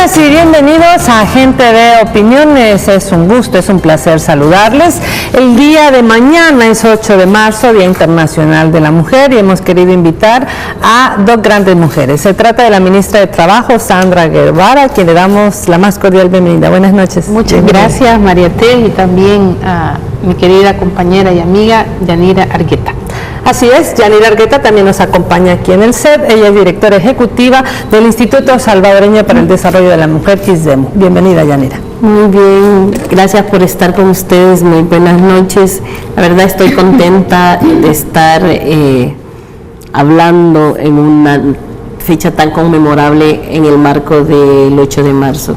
días y bienvenidos a Gente de Opiniones. Es un gusto, es un placer saludarles. El día de mañana es 8 de marzo, Día Internacional de la Mujer, y hemos querido invitar a dos grandes mujeres. Se trata de la ministra de Trabajo, Sandra Guevara, a quien le damos la más cordial bienvenida. Buenas noches. Muchas gracias, María Tel, y también a mi querida compañera y amiga, Yanira Argueta. Así es, Yanira Argueta también nos acompaña aquí en el set. Ella es directora ejecutiva del Instituto Salvadoreño para el Desarrollo de la Mujer, ISDEMU. Bienvenida, Yanira. Muy bien, gracias por estar con ustedes, muy buenas noches. La verdad estoy contenta de estar hablando en una fecha tan conmemorable en el marco del 8 de marzo.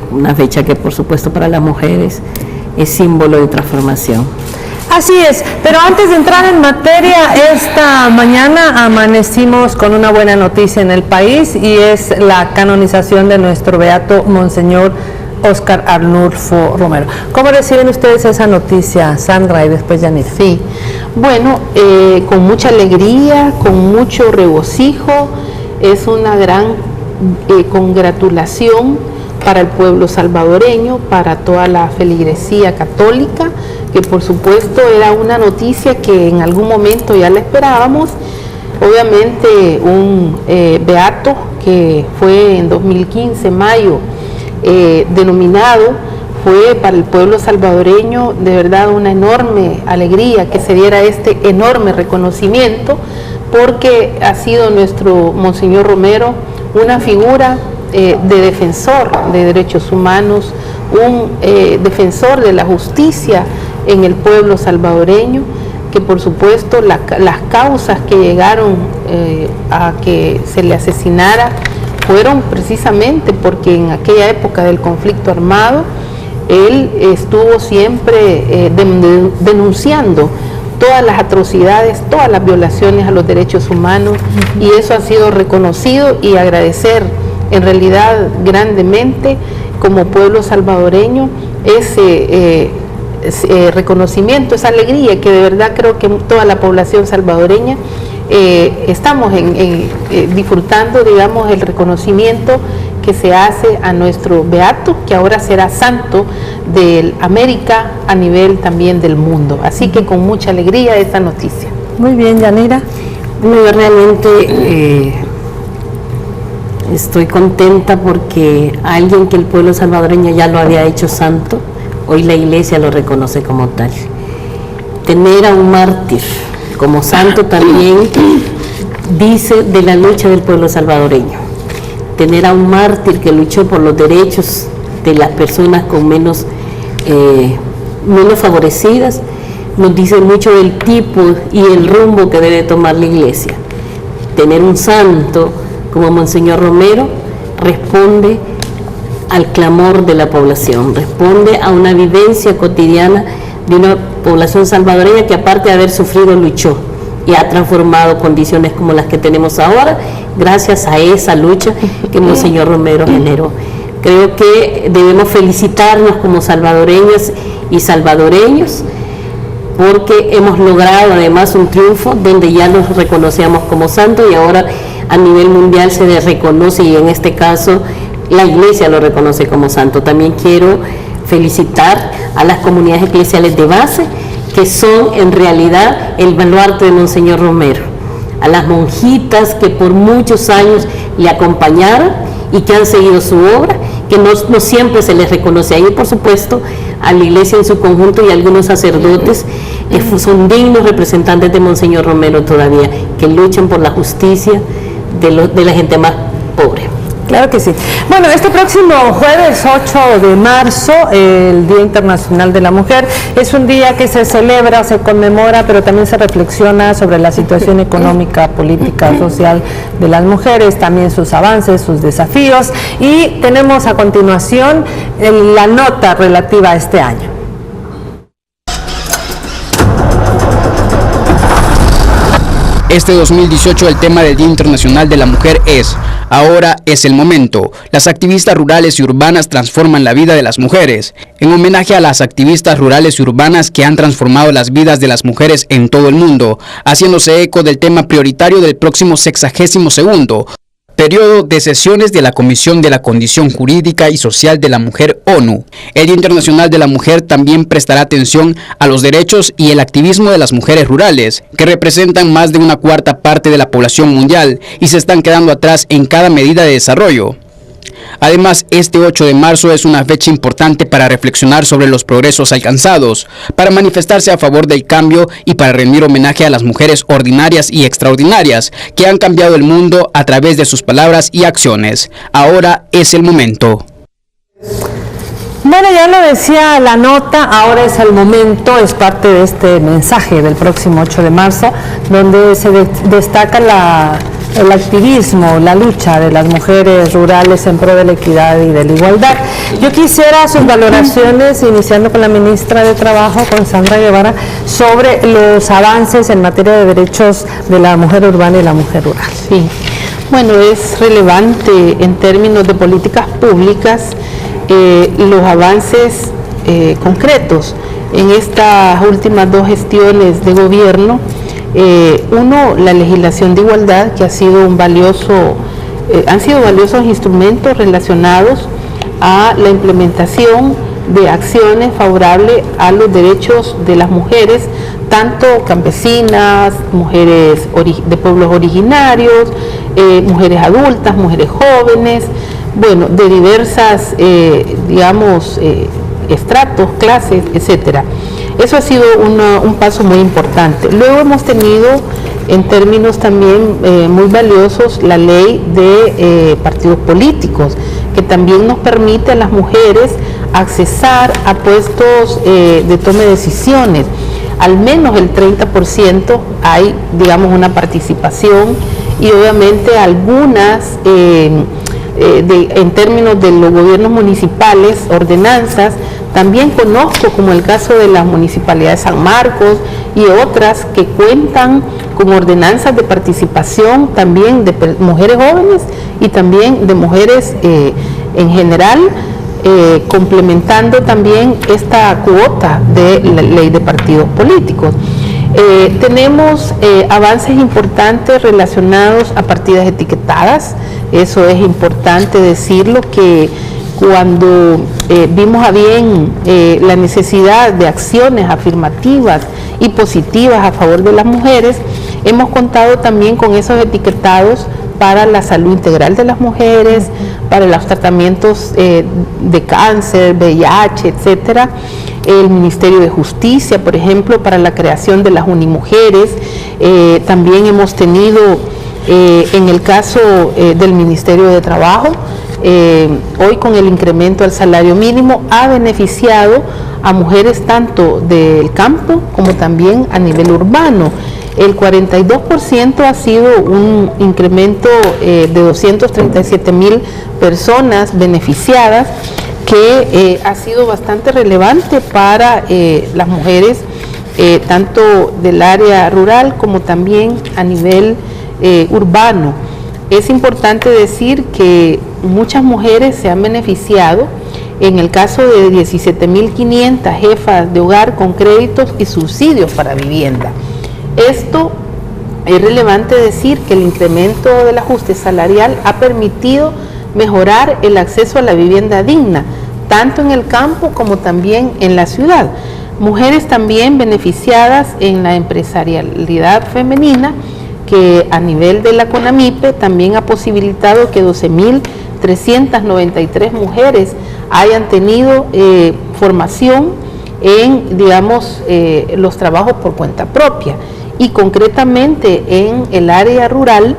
Una fecha que por supuesto para las mujeres es símbolo de transformación. Así es, pero antes de entrar en materia, esta mañana amanecimos con una buena noticia en el país y es la canonización de nuestro beato Monseñor Óscar Arnulfo Romero. ¿Cómo reciben ustedes esa noticia, Sandra, y después Yanira? Sí, bueno, con mucha alegría, con mucho regocijo, es una gran congratulación para el pueblo salvadoreño, para toda la feligresía católica, que por supuesto era una noticia que en algún momento ya la esperábamos. Obviamente un beato que fue en 2015, mayo, denominado, fue para el pueblo salvadoreño de verdad una enorme alegría que se diera este enorme reconocimiento, porque ha sido nuestro Monseñor Romero una figura de defensor de derechos humanos, un defensor de la justicia en el pueblo salvadoreño, que por supuesto las causas que llegaron a que se le asesinara fueron precisamente porque en aquella época del conflicto armado él estuvo siempre denunciando todas las atrocidades, todas las violaciones a los derechos humanos, y eso ha sido reconocido, y agradecer en realidad grandemente como pueblo salvadoreño ese reconocimiento, esa alegría que de verdad creo que toda la población salvadoreña estamos disfrutando, digamos, el reconocimiento que se hace a nuestro beato, que ahora será santo de América a nivel también del mundo. Así que con mucha alegría esta noticia. Muy bien, Yanira. Bueno, yo realmente estoy contenta porque alguien que el pueblo salvadoreño ya lo había hecho santo, hoy la Iglesia lo reconoce como tal. Tener a un mártir como santo también dice de la lucha del pueblo salvadoreño. Tener a un mártir que luchó por los derechos de las personas con menos favorecidas, nos dice mucho del tipo y el rumbo que debe tomar la Iglesia. Tener un santo como Monseñor Romero responde al clamor de la población, responde a una vivencia cotidiana de una población salvadoreña que, aparte de haber sufrido, luchó y ha transformado condiciones como las que tenemos ahora gracias a esa lucha que Monseñor Romero generó. Creo que debemos felicitarnos como salvadoreñas y salvadoreños porque hemos logrado además un triunfo donde ya nos reconocíamos como santos y ahora a nivel mundial se les reconoce, y en este caso la Iglesia lo reconoce como santo. También quiero felicitar a las comunidades eclesiales de base, que son en realidad el baluarte de Monseñor Romero, a las monjitas que por muchos años le acompañaron y que han seguido su obra, que no siempre se les reconoce ahí, por supuesto, a la Iglesia en su conjunto y a algunos sacerdotes que son dignos representantes de Monseñor Romero todavía, que luchan por la justicia de la gente más pobre. Claro que sí. Bueno, este próximo jueves 8 de marzo, el Día Internacional de la Mujer, es un día que se celebra, se conmemora, pero también se reflexiona sobre la situación económica, política, social de las mujeres, también sus avances, sus desafíos, y tenemos a continuación la nota relativa a este año. Este 2018 el tema del Día Internacional de la Mujer es Ahora es el momento. Las activistas rurales y urbanas transforman la vida de las mujeres. En homenaje a las activistas rurales y urbanas que han transformado las vidas de las mujeres en todo el mundo, haciéndose eco del tema prioritario del próximo 62º Periodo de sesiones de la Comisión de la Condición Jurídica y Social de la Mujer ONU. El Día Internacional de la Mujer también prestará atención a los derechos y el activismo de las mujeres rurales, que representan más de una cuarta parte de la población mundial y se están quedando atrás en cada medida de desarrollo. Además, este 8 de marzo es una fecha importante para reflexionar sobre los progresos alcanzados, para manifestarse a favor del cambio y para rendir homenaje a las mujeres ordinarias y extraordinarias que han cambiado el mundo a través de sus palabras y acciones. Ahora es el momento. Bueno, ya lo decía la nota, ahora es el momento, es parte de este mensaje del próximo 8 de marzo, donde se destaca el activismo, la lucha de las mujeres rurales en pro de la equidad y de la igualdad. Yo quisiera sus valoraciones, iniciando con la ministra de Trabajo, con Sandra Guevara, sobre los avances en materia de derechos de la mujer urbana y la mujer rural. Sí, bueno, es relevante en términos de políticas públicas los avances concretos en estas últimas 2 gestiones de gobierno. Uno, la legislación de igualdad, que ha sido han sido valiosos instrumentos relacionados a la implementación de acciones favorables a los derechos de las mujeres, tanto campesinas, mujeres de pueblos originarios, mujeres adultas, mujeres jóvenes, bueno, de diversas, estratos, clases, etcétera. Eso ha sido un paso muy importante. Luego hemos tenido, en términos también muy valiosos, la ley de partidos políticos, que también nos permite a las mujeres accesar a puestos de toma de decisiones. Al menos el 30% hay, una participación, y obviamente algunas, en términos de los gobiernos municipales, ordenanzas. También conozco, como el caso de la Municipalidad de San Marcos y otras que cuentan con ordenanzas de participación también de mujeres jóvenes y también de mujeres en general, complementando también esta cuota de la ley de partidos políticos. Tenemos avances importantes relacionados a partidas etiquetadas. Eso es importante decirlo, que cuando vimos a bien la necesidad de acciones afirmativas y positivas a favor de las mujeres, hemos contado también con esos etiquetados para la salud integral de las mujeres, para los tratamientos de cáncer, VIH, etcétera. El Ministerio de Justicia, por ejemplo, para la creación de las Unimujeres. También hemos tenido, en el caso del Ministerio de Trabajo, hoy con el incremento al salario mínimo, ha beneficiado a mujeres tanto del campo como también a nivel urbano. El 42% ha sido un incremento de 237,000 personas beneficiadas, que ha sido bastante relevante para las mujeres, tanto del área rural como también a nivel urbano. Es importante decir que muchas mujeres se han beneficiado, en el caso de 17,500 jefas de hogar con créditos y subsidios para vivienda. Esto es relevante decir que el incremento del ajuste salarial ha permitido mejorar el acceso a la vivienda digna, tanto en el campo como también en la ciudad. Mujeres también beneficiadas en la empresarialidad femenina, que a nivel de la CONAMIPE también ha posibilitado que 12,393 mujeres hayan tenido formación en, los trabajos por cuenta propia, y concretamente en el área rural,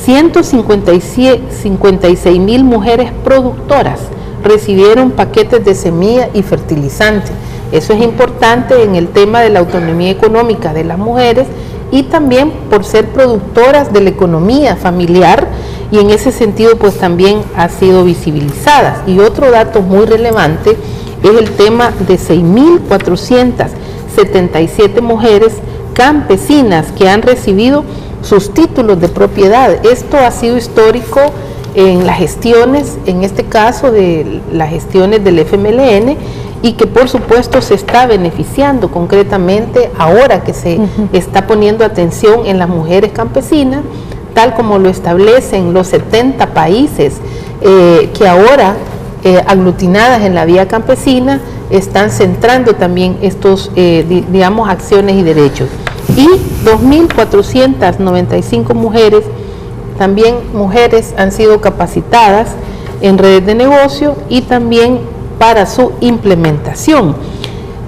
156,000 mujeres productoras recibieron paquetes de semilla y fertilizante. Eso es importante en el tema de la autonomía económica de las mujeres, y también por ser productoras de la economía familiar, y en ese sentido pues también ha sido visibilizadas. Y otro dato muy relevante es el tema de 6,477 mujeres campesinas que han recibido sus títulos de propiedad. Esto ha sido histórico en las gestiones, en este caso de las gestiones del FMLN, y que por supuesto se está beneficiando concretamente ahora que se está poniendo atención en las mujeres campesinas, tal como lo establecen los 70 países que ahora, aglutinadas en la vía campesina, están centrando también estos, digamos, acciones y derechos. Y 2.495 mujeres, también mujeres, han sido capacitadas en redes de negocio y también para su implementación.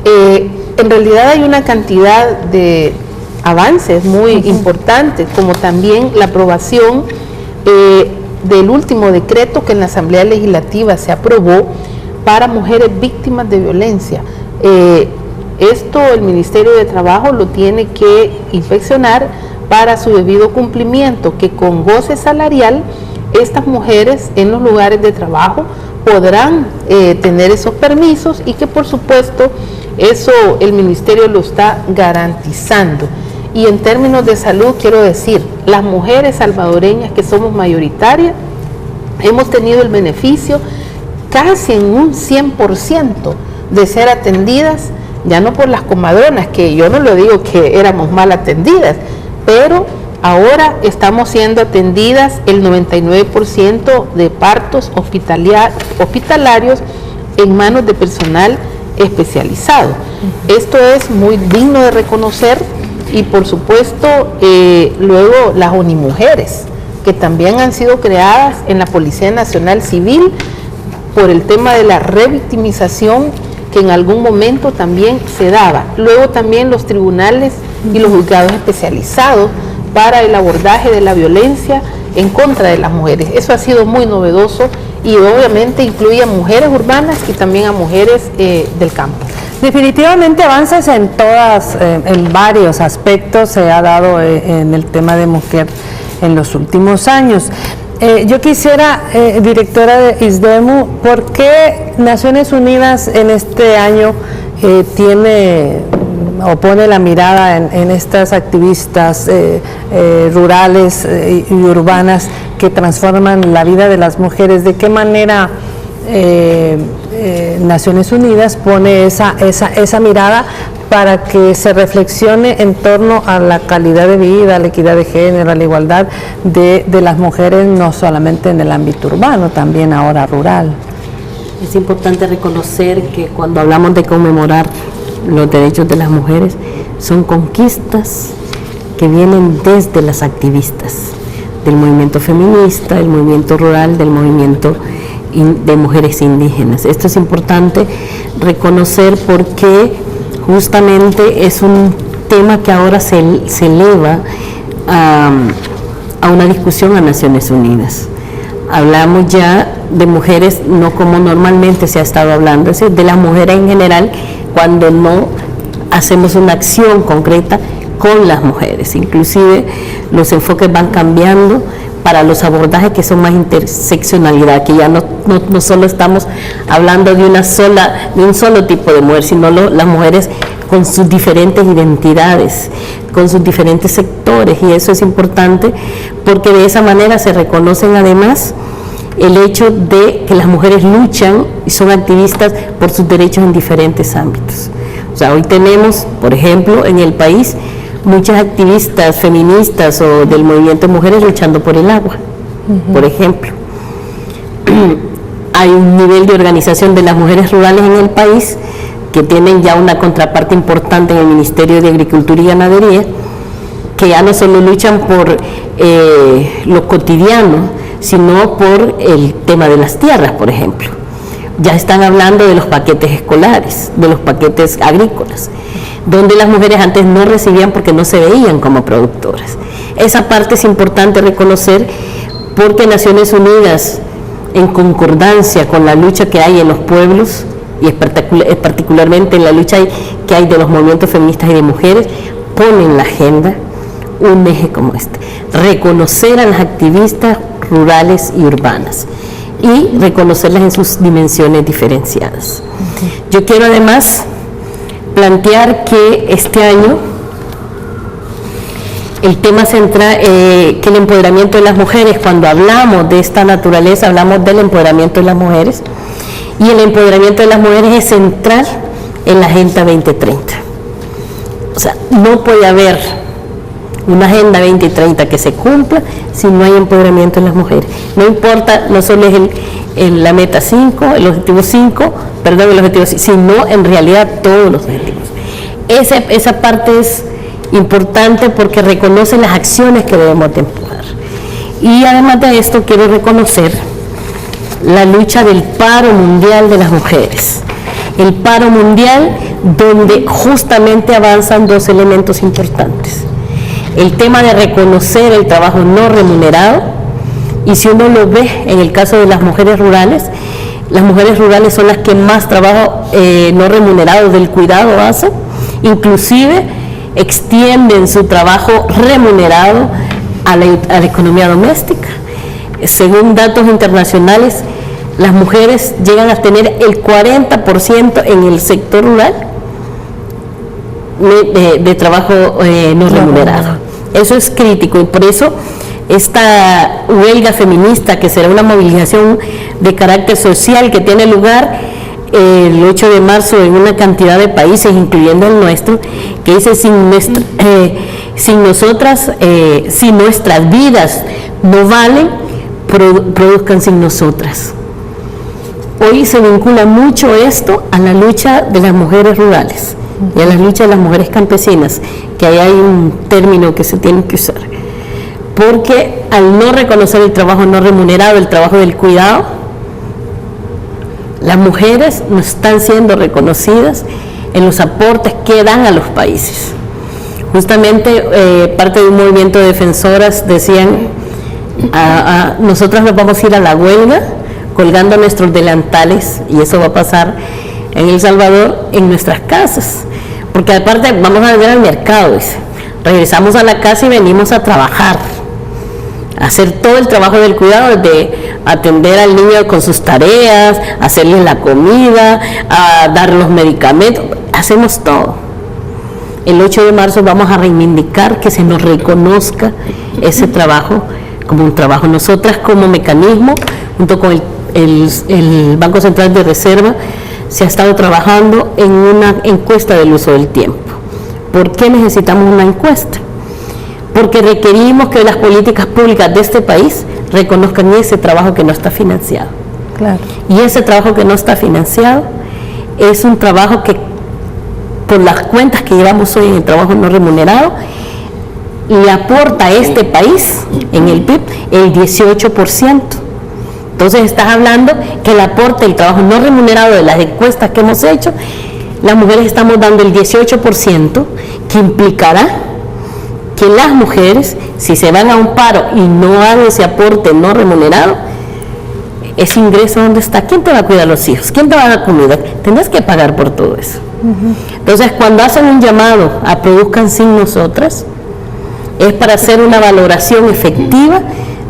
En realidad hay una cantidad de avances muy importantes, como también la aprobación del último decreto que en la Asamblea Legislativa se aprobó para mujeres víctimas de violencia. Esto el Ministerio de Trabajo lo tiene que inspeccionar para su debido cumplimiento, que con goce salarial estas mujeres en los lugares de trabajo podrán tener esos permisos, y que por supuesto eso el Ministerio lo está garantizando. Y en términos de salud, quiero decir, las mujeres salvadoreñas, que somos mayoritarias, hemos tenido el beneficio casi en un 100% de ser atendidas, ya no por las comadronas, que yo no lo digo que éramos mal atendidas, pero ahora estamos siendo atendidas el 99% de partos hospitalarios en manos de personal especializado. Esto es muy digno de reconocer. Y por supuesto, luego las unimujeres, que también han sido creadas en la Policía Nacional Civil por el tema de la revictimización que en algún momento también se daba. Luego también los tribunales y los juzgados especializados para el abordaje de la violencia en contra de las mujeres. Eso ha sido muy novedoso y obviamente incluye a mujeres urbanas y también a mujeres del campo. Definitivamente avances en varios aspectos se ha dado en el tema de mujer en los últimos años. Yo quisiera, directora de ISDEMU, ¿por qué Naciones Unidas en este año pone la mirada en estas activistas rurales y urbanas que transforman la vida de las mujeres? ¿De qué manera Naciones Unidas pone esa mirada para que se reflexione en torno a la calidad de vida, a la equidad de género, a la igualdad de las mujeres, no solamente en el ámbito urbano, también ahora rural? Es importante reconocer que cuando hablamos de conmemorar los derechos de las mujeres, son conquistas que vienen desde las activistas del movimiento feminista, del movimiento rural, del movimiento de mujeres indígenas. Esto es importante reconocer porque justamente es un tema que ahora se eleva a una discusión a Naciones Unidas. Hablamos ya de mujeres, no como normalmente se ha estado hablando, es decir, de las mujeres en general, cuando no hacemos una acción concreta con las mujeres. Inclusive los enfoques van cambiando para los abordajes que son más interseccionalidad, que ya no solo estamos hablando de un solo tipo de mujer, sino las mujeres con sus diferentes identidades, con sus diferentes sectores, y eso es importante porque de esa manera se reconocen además el hecho de que las mujeres luchan y son activistas por sus derechos en diferentes ámbitos. O sea, hoy tenemos, por ejemplo, en el país muchas activistas feministas o del movimiento de mujeres luchando por el agua, por ejemplo. Hay un nivel de organización de las mujeres rurales en el país que tienen ya una contraparte importante en el Ministerio de Agricultura y Ganadería, que ya no solo luchan por lo cotidiano, sino por el tema de las tierras, por ejemplo. Ya están hablando de los paquetes escolares, de los paquetes agrícolas, donde las mujeres antes no recibían porque no se veían como productoras. Esa parte es importante reconocer porque Naciones Unidas, en concordancia con la lucha que hay en los pueblos, y particularmente en la lucha que hay de los movimientos feministas y de mujeres, pone en la agenda un eje como este: reconocer a las activistas rurales y urbanas y reconocerlas en sus dimensiones diferenciadas. Yo quiero además plantear que este año el tema central, que el empoderamiento de las mujeres, cuando hablamos de esta naturaleza, hablamos del empoderamiento de las mujeres, y el empoderamiento de las mujeres es central en la Agenda 2030. O sea, no puede haber una agenda 2030 que se cumpla si no hay empoderamiento en las mujeres. No importa, no solo es la meta 5, el objetivo 5, perdón, el objetivo 5, sino en realidad todos los objetivos. Esa parte es importante porque reconoce las acciones que debemos de empujar. Y además de esto quiero reconocer la lucha del paro mundial de las mujeres. El paro mundial donde justamente avanzan dos elementos importantes. El tema de reconocer el trabajo no remunerado, y si uno lo ve en el caso de las mujeres rurales son las que más trabajo no remunerado del cuidado hacen, inclusive extienden su trabajo remunerado a la economía doméstica. Según datos internacionales, las mujeres llegan a tener el 40% en el sector rural de trabajo no remunerado. Eso es crítico y por eso esta huelga feminista, que será una movilización de carácter social que tiene lugar el 8 de marzo en una cantidad de países, incluyendo el nuestro, que dice si nuestras vidas no valen, produzcan sin nosotras. Hoy se vincula mucho esto a la lucha de las mujeres rurales y a la lucha de las mujeres campesinas, que ahí hay un término que se tiene que usar, porque al no reconocer el trabajo no remunerado, el trabajo del cuidado, las mujeres no están siendo reconocidas en los aportes que dan a los países. Justamente parte de un movimiento de defensoras decían, nosotras nos vamos a ir a la huelga colgando nuestros delantales, y eso va a pasar en El Salvador, en nuestras casas, porque aparte vamos a vender al mercado, dice. Regresamos a la casa y venimos a trabajar, a hacer todo el trabajo del cuidado, de atender al niño con sus tareas, hacerle la comida, a dar los medicamentos, hacemos todo. El 8 de marzo vamos a reivindicar que se nos reconozca ese trabajo como un trabajo. Nosotras como mecanismo, junto con el Banco Central de Reserva, se ha estado trabajando en una encuesta del uso del tiempo. ¿Por qué necesitamos una encuesta? Porque requerimos que las políticas públicas de este país reconozcan ese trabajo que no está financiado. Claro. Y ese trabajo que no está financiado es un trabajo que, por las cuentas que llevamos hoy en el trabajo no remunerado, le aporta a este país, en el PIB, el 18%. Entonces estás hablando que el aporte del trabajo no remunerado de las encuestas que hemos hecho, las mujeres estamos dando el 18%, que implicará que las mujeres, si se van a un paro y no hagan ese aporte no remunerado, ese ingreso, ¿dónde está? ¿Quién te va a cuidar a los hijos? ¿Quién te va a dar comida? Tendrás que pagar por todo eso. Entonces, cuando hacen un llamado a produzcan sin nosotras, es para hacer una valoración efectiva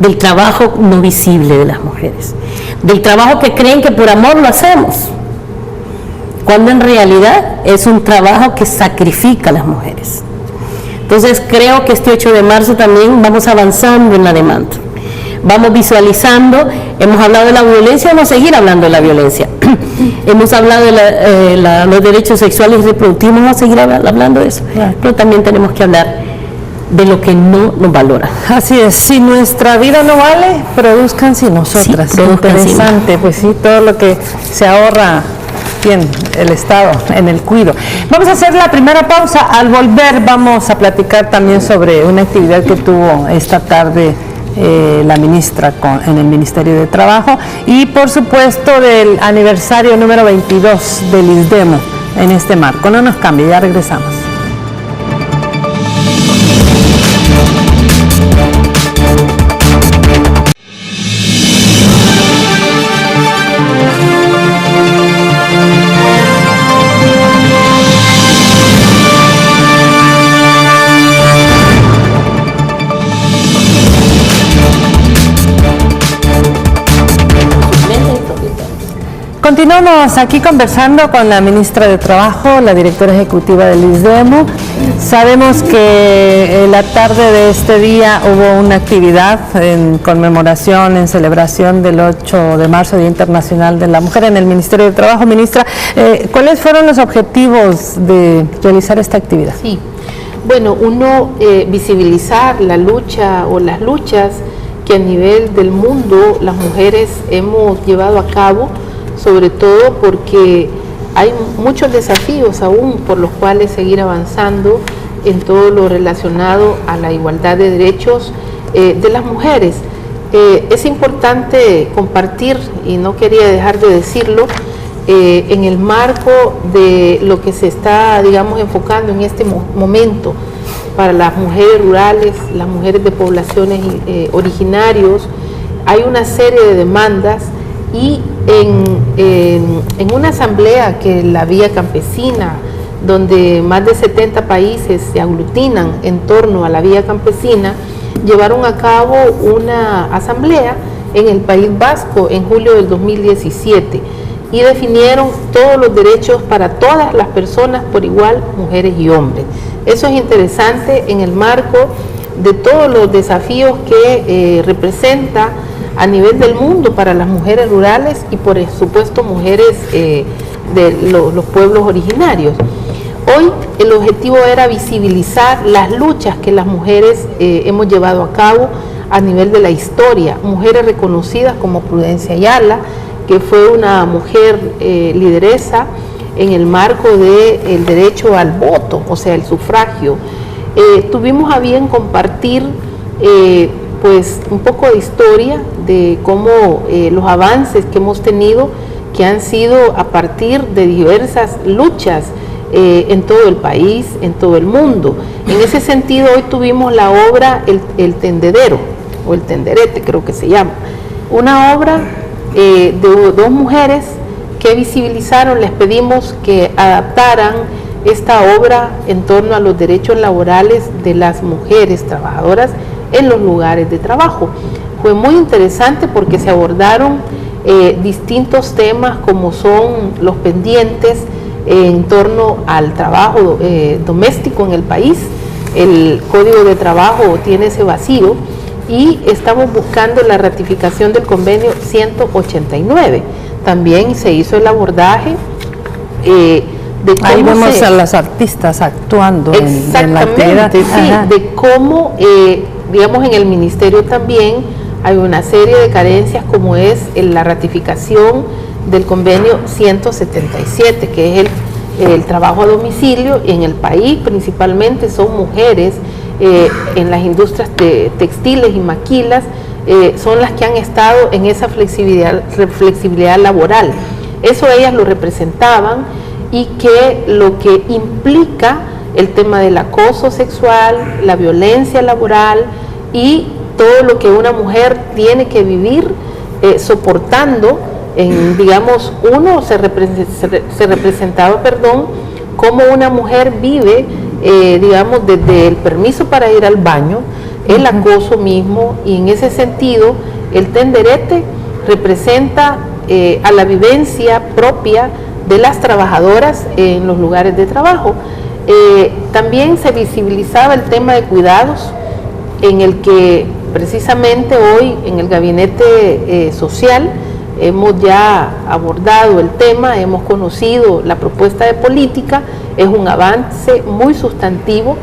del trabajo no visible de las mujeres, del trabajo que creen que por amor lo hacemos, cuando en realidad es un trabajo que sacrifica a las mujeres. Entonces creo que este 8 de marzo también vamos avanzando en la demanda, vamos visualizando, hemos hablado de la violencia, vamos a seguir hablando de la violencia, hemos hablado de los derechos sexuales y reproductivos, vamos a seguir hablando de eso, pero también tenemos que hablar de lo que no nos valora. Así es, si nuestra vida no vale, produzcan sin nosotras. Sí, interesante, pues sí, todo lo que se ahorra bien el Estado en el cuido. Vamos a hacer la primera pausa. Al volver vamos a platicar también sobre una actividad que tuvo esta tarde la ministra en el Ministerio de Trabajo, y por supuesto del aniversario número 22 del ISDEMO en este marco. No nos cambie, ya regresamos. Continuamos aquí conversando con la ministra de Trabajo, la directora ejecutiva del ISDEMO. Sabemos que en la tarde de este día hubo una actividad en conmemoración, en celebración del 8 de marzo, Día Internacional de la Mujer, en el Ministerio de Trabajo. Ministra, ¿cuáles fueron los objetivos de realizar esta actividad? Sí, Bueno, uno visibilizar la lucha o las luchas que a nivel del mundo las mujeres hemos llevado a cabo, sobre todo porque hay muchos desafíos aún por los cuales seguir avanzando en todo lo relacionado a la igualdad de derechos de las mujeres. Es importante compartir, y no quería dejar de decirlo, en el marco de lo que se está, digamos, enfocando en este momento para las mujeres rurales, las mujeres de poblaciones originarios, hay una serie de demandas y en una asamblea que la Vía Campesina, donde más de 70 países se aglutinan en torno a la Vía Campesina, llevaron a cabo una asamblea en el País Vasco en julio del 2017 y definieron todos los derechos para todas las personas por igual, mujeres y hombres. Eso es interesante en el marco de todos los desafíos que representa a nivel del mundo para las mujeres rurales y por supuesto mujeres de los pueblos originarios. Hoy el objetivo era visibilizar las luchas que las mujeres hemos llevado a cabo a nivel de la historia, mujeres reconocidas como Prudencia Ayala, que fue una mujer lideresa en el marco del derecho al voto, o sea, el sufragio. Tuvimos a bien compartir pues un poco de historia de cómo los avances que hemos tenido, que han sido a partir de diversas luchas en todo el país, en todo el mundo. En ese sentido, hoy tuvimos la obra El Tendedero, o El Tenderete creo que se llama, una obra de dos mujeres que visibilizaron. Les pedimos que adaptaran esta obra en torno a los derechos laborales de las mujeres trabajadoras en los lugares de trabajo. Fue muy interesante porque se abordaron distintos temas como son los pendientes en torno al trabajo doméstico en el país. El Código de Trabajo tiene ese vacío y estamos buscando la ratificación del convenio 189. También se hizo el abordaje de cómo ahí vemos a las artistas actuando en la actividad. Sí, de cómo, digamos, en el ministerio también hay una serie de carencias como es la ratificación del convenio 177, que es el trabajo a domicilio. En el país principalmente son mujeres en las industrias textiles y maquilas, son las que han estado en esa flexibilidad laboral. Eso ellas lo representaban, y que lo que implica el tema del acoso sexual, la violencia laboral y todo lo que una mujer tiene que vivir soportando, digamos, uno se representaba, cómo una mujer vive, digamos, desde el permiso para ir al baño, el acoso mismo, y en ese sentido el tenderete representa a la vivencia propia de las trabajadoras en los lugares de trabajo. También se visibilizaba el tema de cuidados, en el que precisamente hoy en el gabinete social hemos ya abordado el tema, hemos conocido la propuesta de política, es un avance muy sustantivo.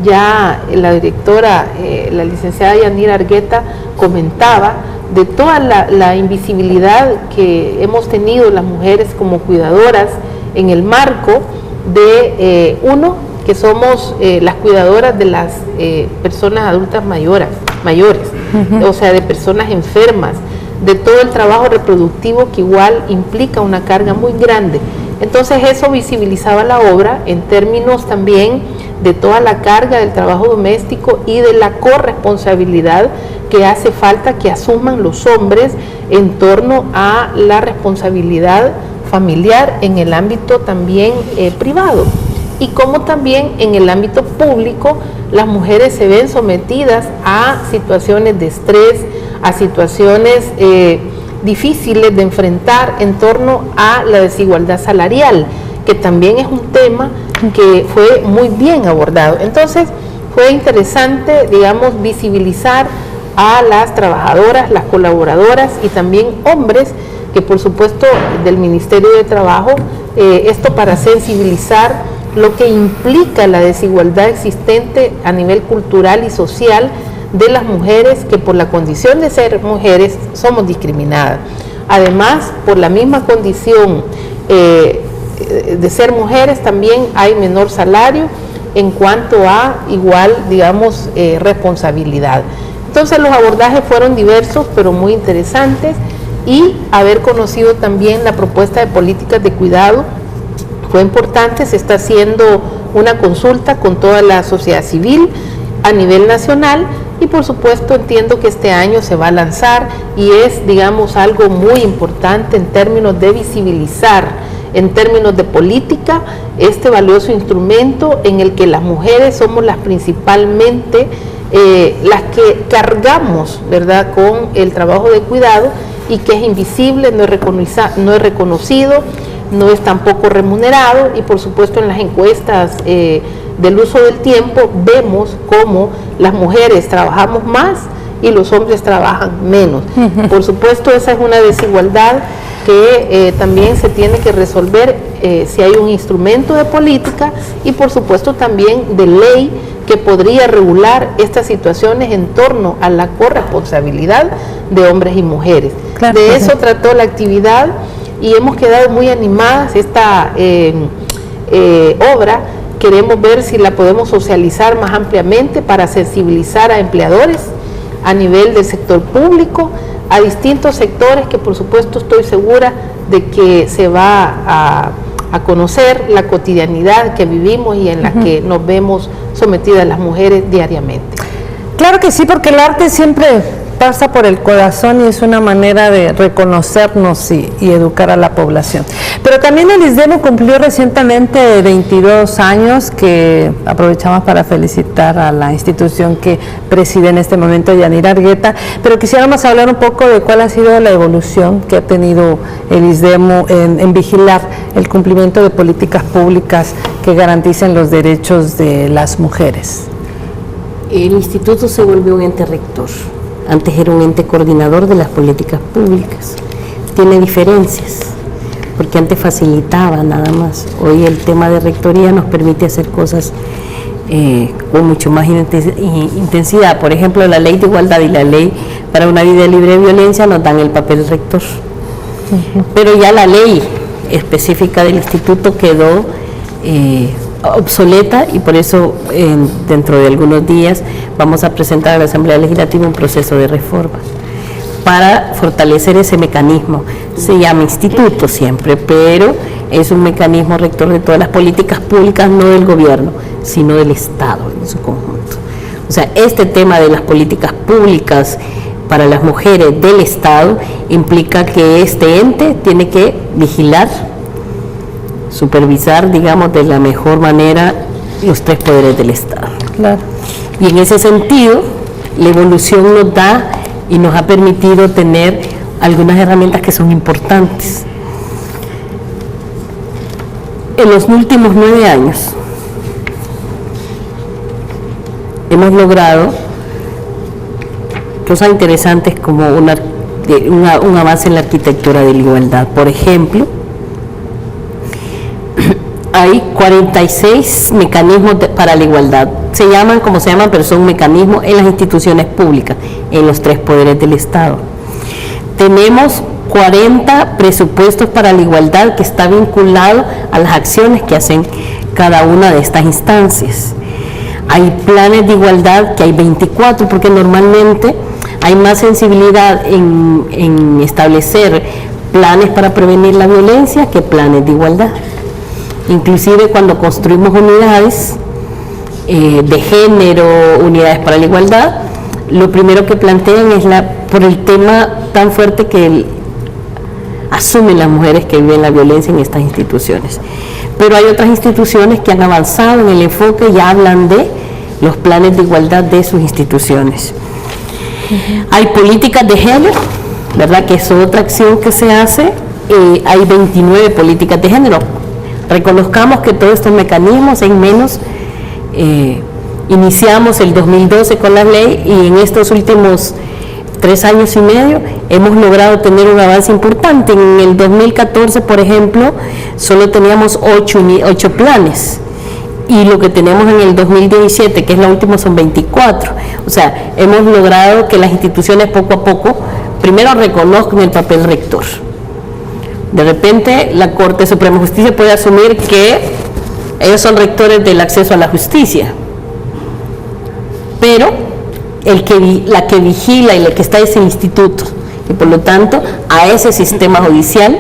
Ya la directora, la licenciada Yanira Argueta, comentaba de toda la invisibilidad que hemos tenido las mujeres como cuidadoras en el marco de, que somos las cuidadoras de las personas adultas mayores, o sea, de personas enfermas, de todo el trabajo reproductivo que igual implica una carga muy grande. Entonces eso visibilizaba la obra en términos también de toda la carga del trabajo doméstico y de la corresponsabilidad que hace falta que asuman los hombres en torno a la responsabilidad familiar en el ámbito también privado, y como también en el ámbito público las mujeres se ven sometidas a situaciones de estrés, a situaciones difíciles de enfrentar en torno a la desigualdad salarial, que también es un tema que fue muy bien abordado. Entonces fue interesante, digamos, visibilizar a las trabajadoras, las colaboradoras y también hombres, que por supuesto del Ministerio de Trabajo, esto para sensibilizar lo que implica la desigualdad existente a nivel cultural y social de las mujeres, que por la condición de ser mujeres somos discriminadas. Además, por la misma condición de ser mujeres, también hay menor salario en cuanto a igual, digamos, responsabilidad. Entonces los abordajes fueron diversos, pero muy interesantes, y haber conocido también la propuesta de políticas de cuidado fue importante. Se está haciendo una consulta con toda la sociedad civil a nivel nacional, y por supuesto entiendo que este año se va a lanzar, y es, digamos, algo muy importante en términos de visibilizar, en términos de política, este valioso instrumento en el que las mujeres somos las principalmente las que cargamos, ¿verdad?, con el trabajo de cuidado, y que es invisible, no es reconocido, no es tampoco remunerado, y por supuesto en las encuestas del uso del tiempo vemos cómo las mujeres trabajamos más y los hombres trabajan menos. Por supuesto, esa es una desigualdad que también se tiene que resolver si hay un instrumento de política, y por supuesto también de ley que podría regular estas situaciones en torno a la corresponsabilidad de hombres y mujeres. Claro, de eso trató la actividad, y hemos quedado muy animadas. Esta obra queremos ver si la podemos socializar más ampliamente para sensibilizar a empleadores a nivel del sector público, a distintos sectores, que por supuesto estoy segura de que se va a conocer la cotidianidad que vivimos y en la que nos vemos sometidas las mujeres diariamente. Claro que sí, porque el arte siempre pasa por el corazón y es una manera de reconocernos y educar a la población. Pero también el ISDEMU cumplió recientemente 22 años, que aprovechamos para felicitar a la institución que preside en este momento, Yanira Argueta, pero quisiéramos hablar un poco de cuál ha sido la evolución que ha tenido el ISDEMU en vigilar el cumplimiento de políticas públicas que garanticen los derechos de las mujeres. El instituto se volvió un ente rector. Antes era un ente coordinador de las políticas públicas. Tiene diferencias, porque antes facilitaba nada más. Hoy el tema de rectoría nos permite hacer cosas con mucho más intensidad. Por ejemplo, la ley de igualdad y la ley para una vida libre de violencia nos dan el papel rector. Pero ya la ley específica del instituto quedó obsoleta, y por eso dentro de algunos días vamos a presentar a la Asamblea Legislativa un proceso de reforma para fortalecer ese mecanismo. Se llama instituto siempre, pero es un mecanismo rector de todas las políticas públicas, no del gobierno, sino del Estado en su conjunto. O sea, este tema de las políticas públicas para las mujeres del Estado implica que este ente tiene que vigilar, supervisar, digamos, de la mejor manera los tres poderes del Estado. Claro. Y en ese sentido, la evolución nos da y nos ha permitido tener algunas herramientas que son importantes. En los últimos 9 años hemos logrado cosas interesantes como un avance en la arquitectura de la igualdad. Por ejemplo, hay 46 mecanismos para la igualdad. Se llaman como se llaman, pero son mecanismos en las instituciones públicas, en los tres poderes del Estado. Tenemos 40 presupuestos para la igualdad, que está vinculado a las acciones que hacen cada una de estas instancias. Hay planes de igualdad, que hay 24, porque normalmente hay más sensibilidad en establecer planes para prevenir la violencia que planes de igualdad. Inclusive cuando construimos unidades de género, unidades para la igualdad, lo primero que plantean es por el tema tan fuerte que asumen las mujeres que viven la violencia en estas instituciones. Pero hay otras instituciones que han avanzado en el enfoque y hablan de los planes de igualdad de sus instituciones. Hay políticas de género, ¿verdad?, que es otra acción que se hace. Hay 29 políticas de género. Reconozcamos que todos estos mecanismos en menos iniciamos el 2012 con la ley, y en estos últimos 3 años y medio hemos logrado tener un avance importante. En el 2014, por ejemplo, solo teníamos 8 planes, y lo que tenemos en el 2017, que es la última, son 24. O sea, hemos logrado que las instituciones poco a poco, primero reconozcan el papel rector. De repente, la Corte Suprema de Justicia puede asumir que ellos son rectores del acceso a la justicia, pero la que vigila y la que está es el instituto, y por lo tanto, a ese sistema judicial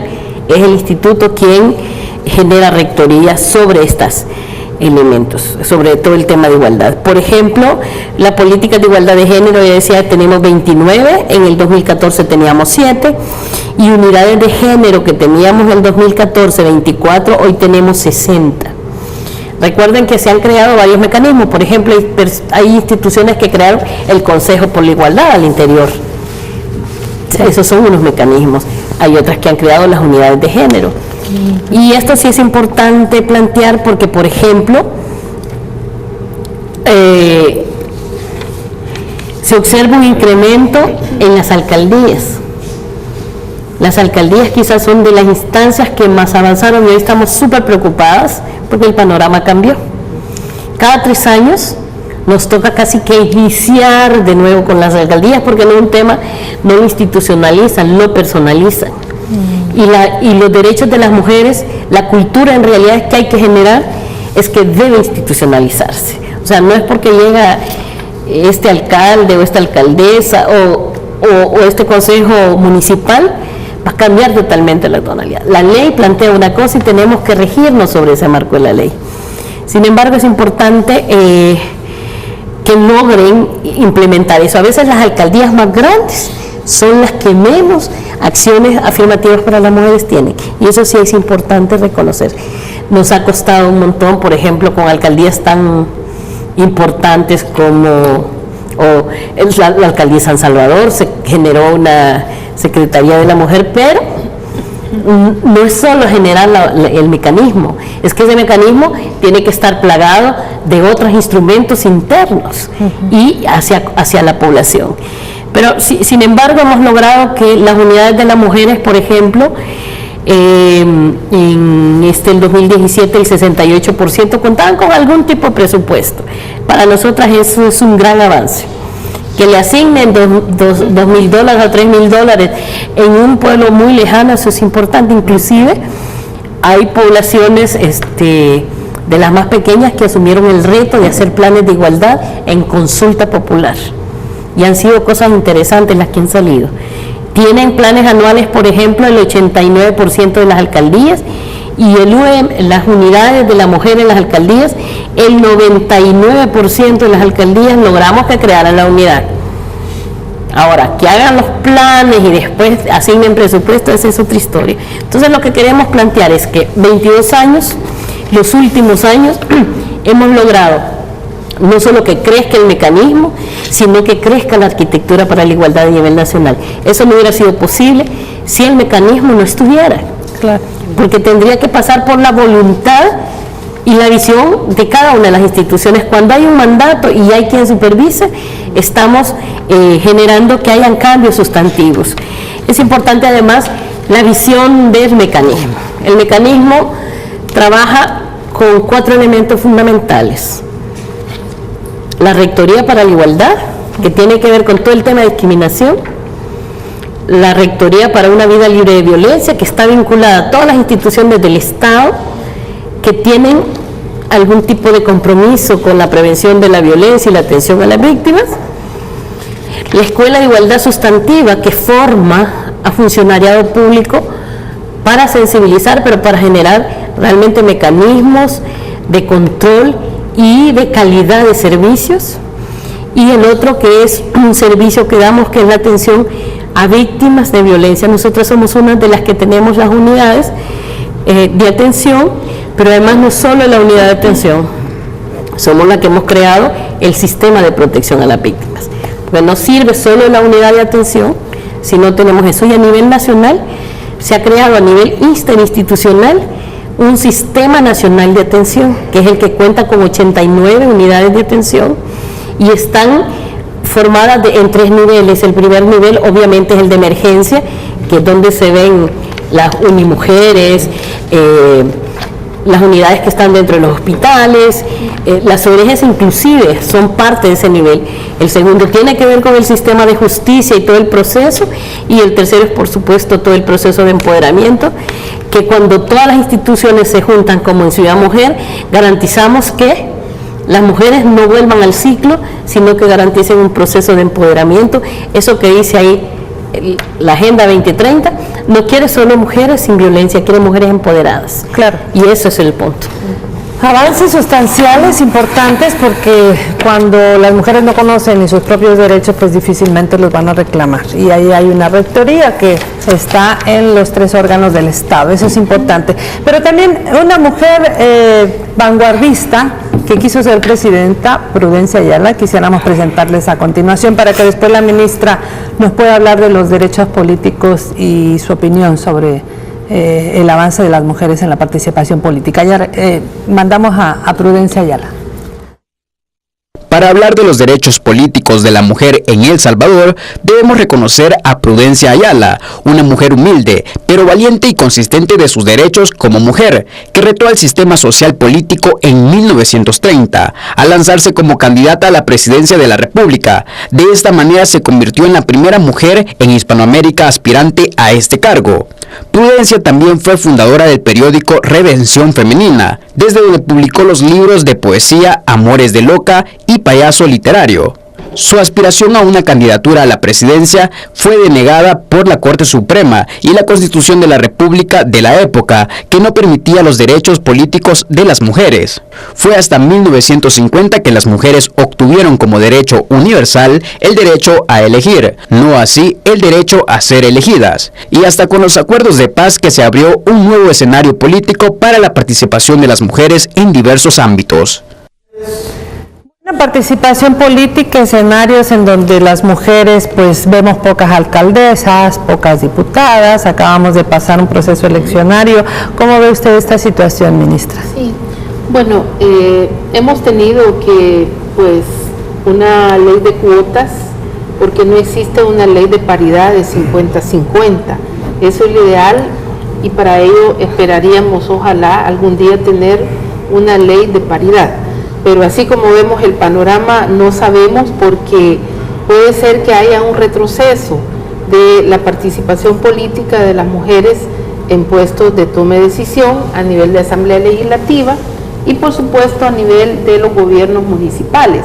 es el instituto quien genera rectoría sobre estos elementos, sobre todo el tema de igualdad. Por ejemplo, la política de igualdad de género, ya decía, tenemos 29, en el 2014 teníamos 7, y unidades de género que teníamos en el 2014, 24, hoy tenemos 60. Recuerden que se han creado varios mecanismos, por ejemplo, hay instituciones que crearon el Consejo por la Igualdad al interior. Esos son unos mecanismos. Hay otras que han creado las unidades de género. Y esto sí es importante plantear porque, por ejemplo, se observa un incremento en las alcaldías. Las alcaldías quizás son de las instancias que más avanzaron y hoy estamos súper preocupadas porque el panorama cambió. Cada 3 años nos toca casi que iniciar de nuevo con las alcaldías porque no es un tema, no lo institucionalizan, lo personalizan. Y los derechos de las mujeres, la cultura en realidad es que hay que generar, es que debe institucionalizarse. O sea, no es porque llega este alcalde o esta alcaldesa o este consejo municipal, va a cambiar totalmente la tonalidad. La ley plantea una cosa y tenemos que regirnos sobre ese marco de la ley. Sin embargo, es importante que logren implementar eso. A veces las alcaldías más grandes son las que menos acciones afirmativas para las mujeres tienen, y eso sí es importante reconocer. Nos ha costado un montón, por ejemplo, con alcaldías tan importantes como la alcaldía de San Salvador, se generó una Secretaría de la Mujer, pero no es solo generar el mecanismo, es que ese mecanismo tiene que estar plagado de otros instrumentos internos y hacia la población. Pero sin embargo hemos logrado que las unidades de las mujeres, por ejemplo, en el 2017 el 68% contaban con algún tipo de presupuesto. Para nosotras eso es un gran avance. Que le asignen $2,000 o $3,000 en un pueblo muy lejano, eso es importante. Inclusive hay poblaciones de las más pequeñas que asumieron el reto de hacer planes de igualdad en consulta popular. Y han sido cosas interesantes las que han salido. Tienen planes anuales, por ejemplo, el 89% de las alcaldías, y las unidades de la mujer en las alcaldías, el 99% de las alcaldías logramos que crearan la unidad. Ahora, que hagan los planes y después asignen presupuesto, esa es otra historia. Entonces lo que queremos plantear es que 22 años, los últimos años, hemos logrado no solo que crezca el mecanismo, sino que crezca la arquitectura para la igualdad a nivel nacional. Eso no hubiera sido posible si el mecanismo no estuviera. Claro. Porque tendría que pasar por la voluntad y la visión de cada una de las instituciones. Cuando hay un mandato y hay quien supervise, estamos generando que hayan cambios sustantivos. Es importante además la visión del mecanismo. El mecanismo trabaja con 4 elementos fundamentales. La Rectoría para la Igualdad, que tiene que ver con todo el tema de discriminación. La Rectoría para una vida libre de violencia, que está vinculada a todas las instituciones del Estado que tienen algún tipo de compromiso con la prevención de la violencia y la atención a las víctimas. La Escuela de Igualdad Sustantiva, que forma a funcionariado público para sensibilizar, pero para generar realmente mecanismos de control y de calidad de servicios. Y el otro, que es un servicio que damos, que es la atención a víctimas de violencia. Nosotros somos una de las que tenemos las unidades de atención, pero además no solo la unidad de atención, somos la que hemos creado el sistema de protección a las víctimas, porque no sirve solo la unidad de atención si no tenemos eso. Y a nivel nacional se ha creado, a nivel interinstitucional, un sistema nacional de atención, que es el que cuenta con 89 unidades de atención, y están formadas en 3 niveles. El primer nivel obviamente es el de emergencia, que es donde se ven las unimujeres, las unidades que están dentro de los hospitales, las ONGs inclusive son parte de ese nivel. El segundo tiene que ver con el sistema de justicia y todo el proceso, y el tercero es por supuesto todo el proceso de empoderamiento, que cuando todas las instituciones se juntan como en Ciudad Mujer, garantizamos que las mujeres no vuelvan al ciclo, sino que garanticen un proceso de empoderamiento. Eso que dice ahí la Agenda 2030, no quiere solo mujeres sin violencia, quiere mujeres empoderadas. Claro. Y eso es el punto. Avances sustanciales, importantes, porque cuando las mujeres no conocen ni sus propios derechos, pues difícilmente los van a reclamar. Y ahí hay una rectoría que está en los 3 órganos del Estado, eso es importante. Pero también una mujer vanguardista que quiso ser presidenta, Prudencia Ayala, quisiéramos presentarles a continuación para que después la ministra nos pueda hablar de los derechos políticos y su opinión sobre el avance de las mujeres en la participación política. Ya mandamos a Prudencia Ayala. Para hablar de los derechos políticos de la mujer en El Salvador, debemos reconocer a Prudencia Ayala, una mujer humilde, pero valiente y consistente de sus derechos como mujer, que retó al sistema social político en 1930, al lanzarse como candidata a la presidencia de la República. De esta manera se convirtió en la primera mujer en Hispanoamérica aspirante a este cargo. Prudencia también fue fundadora del periódico Redención Femenina, desde donde publicó los libros de poesía Amores de Loca y Payaso Literario. Su aspiración a una candidatura a la presidencia fue denegada por la Corte Suprema y la Constitución de la República de la época, que no permitía los derechos políticos de las mujeres. Fue hasta 1950 que las mujeres obtuvieron como derecho universal el derecho a elegir, no así el derecho a ser elegidas. Y hasta con los acuerdos de paz que se abrió un nuevo escenario político para la participación de las mujeres en diversos ámbitos. Una participación política, escenarios en donde las mujeres pues vemos pocas alcaldesas, pocas diputadas, acabamos de pasar un proceso eleccionario. ¿Cómo ve usted esta situación, ministra? Sí, bueno, hemos tenido que pues una ley de cuotas, porque no existe una ley de paridad de 50-50. Eso es lo ideal, y para ello esperaríamos ojalá algún día tener una ley de paridad. Pero así como vemos el panorama, no sabemos, porque puede ser que haya un retroceso de la participación política de las mujeres en puestos de toma de decisión a nivel de Asamblea Legislativa y por supuesto a nivel de los gobiernos municipales.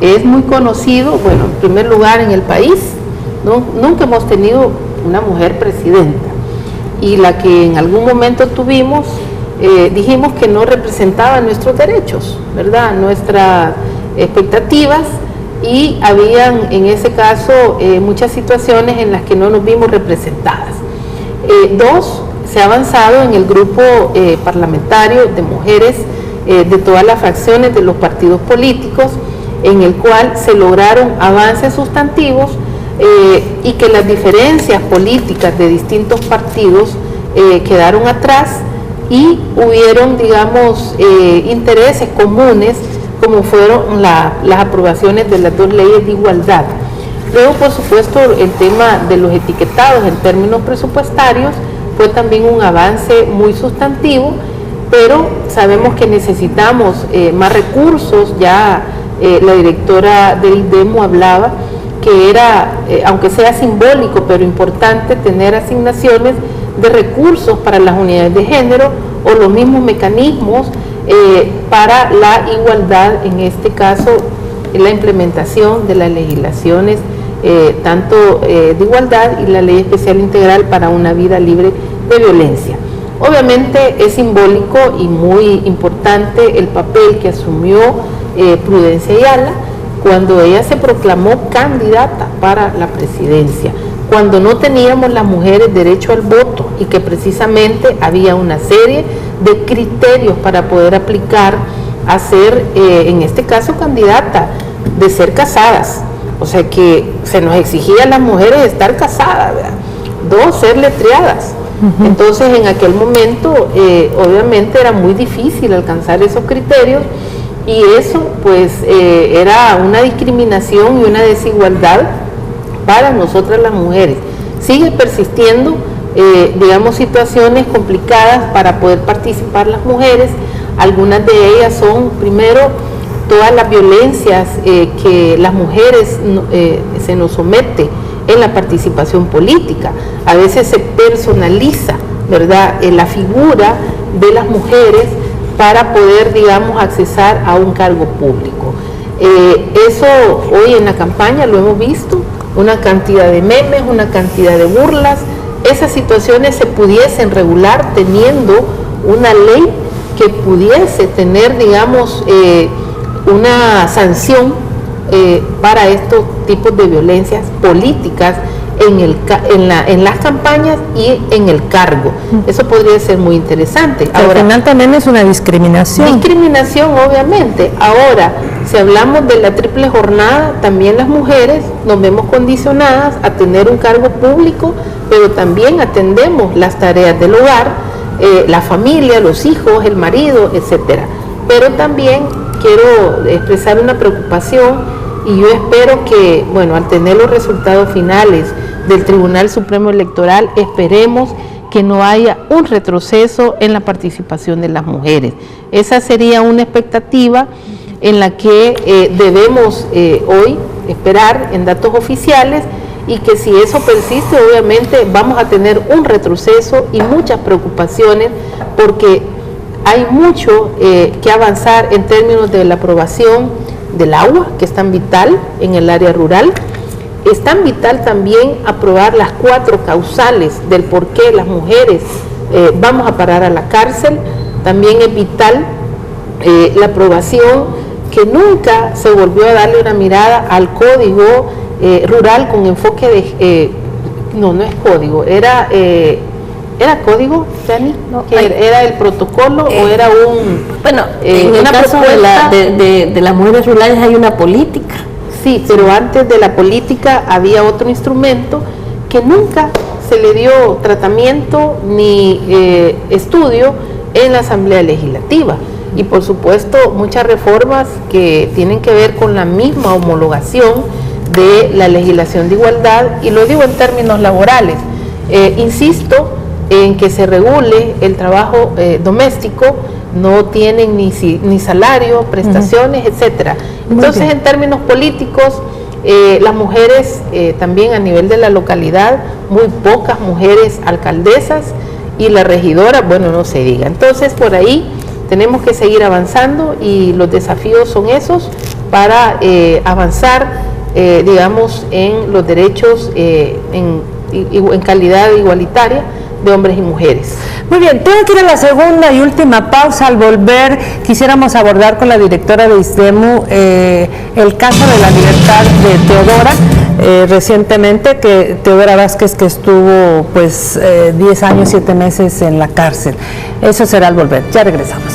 Es muy conocido, bueno, en primer lugar en el país, nunca hemos tenido una mujer presidenta, y la que en algún momento tuvimos, dijimos que no representaba nuestros derechos, ¿verdad?, nuestras expectativas, y habían en ese caso muchas situaciones en las que no nos vimos representadas. Se ha avanzado en el grupo parlamentario de mujeres de todas las fracciones de los partidos políticos, en el cual se lograron avances sustantivos y que las diferencias políticas de distintos partidos quedaron atrás, y hubieron, digamos, intereses comunes, como fueron las aprobaciones de las 2 leyes de igualdad. Luego, por supuesto, el tema de los etiquetados en términos presupuestarios fue también un avance muy sustantivo, pero sabemos que necesitamos más recursos. Ya la directora del IDEMO hablaba que era, aunque sea simbólico, pero importante tener asignaciones de recursos para las unidades de género o los mismos mecanismos para la igualdad, en este caso la implementación de las legislaciones tanto de igualdad y la Ley Especial Integral para una vida libre de violencia. Obviamente es simbólico y muy importante el papel que asumió Prudencia Ayala cuando ella se proclamó candidata para la presidencia, cuando no teníamos las mujeres derecho al voto y que precisamente había una serie de criterios para poder aplicar a ser, en este caso, candidata, de ser casadas. O sea que se nos exigía a las mujeres estar casadas, ¿verdad? 2, ser letreadas. Entonces, en aquel momento, obviamente era muy difícil alcanzar esos criterios, y eso pues era una discriminación y una desigualdad para nosotras las mujeres. Sigue persistiendo digamos, situaciones complicadas para poder participar las mujeres. Algunas de ellas son, primero, todas las violencias que las mujeres se nos somete en la participación política. A veces se personaliza, ¿verdad?, la figura de las mujeres para poder, digamos, accesar a un cargo público. Eso hoy en la campaña lo hemos visto, una cantidad de memes, una cantidad de burlas. Esas situaciones se pudiesen regular teniendo una ley que pudiese tener, digamos, una sanción para estos tipos de violencias políticas en las campañas y en el cargo. Eso podría ser muy interesante. Ahora, al final también es una discriminación. Discriminación, obviamente. Ahora, si hablamos de la triple jornada, también las mujeres nos vemos condicionadas a tener un cargo público, pero también atendemos las tareas del hogar, la familia, los hijos, el marido, etcétera. Pero también quiero expresar una preocupación, y yo espero que, bueno, al tener los resultados finales del Tribunal Supremo Electoral, esperemos que no haya un retroceso en la participación de las mujeres. Esa sería una expectativa en la que debemos hoy esperar en datos oficiales, y que si eso persiste, obviamente vamos a tener un retroceso y muchas preocupaciones, porque hay mucho que avanzar en términos de la aprobación del agua, que es tan vital en el área rural. Es tan vital también aprobar las 4 causales del por qué las mujeres vamos a parar a la cárcel. También es vital la aprobación, que nunca se volvió a darle una mirada al código rural con enfoque de... no es código, era código, Dani, no, era el protocolo o era un... Bueno, en el caso de las mujeres rurales hay una política. Sí, pero antes de la política había otro instrumento que nunca se le dio tratamiento ni estudio en la Asamblea Legislativa. Y por supuesto muchas reformas que tienen que ver con la misma homologación de la legislación de igualdad, y lo digo en términos laborales. Insisto en que se regule el trabajo doméstico, no tienen ni salario, prestaciones, etcétera. Entonces, en términos políticos, las mujeres también a nivel de la localidad, muy pocas mujeres alcaldesas, y la regidora, bueno, no se diga. Entonces, por ahí tenemos que seguir avanzando, y los desafíos son esos para avanzar, digamos, en los derechos en calidad igualitaria de hombres y mujeres. Muy bien, tengo que ir a la segunda y última pausa. Al volver quisiéramos abordar con la directora de ISDEMU el caso de la libertad de Teodora, recientemente, que Teodora Vázquez, que estuvo pues 10 años, 7 meses en la cárcel. Eso será al volver, ya regresamos.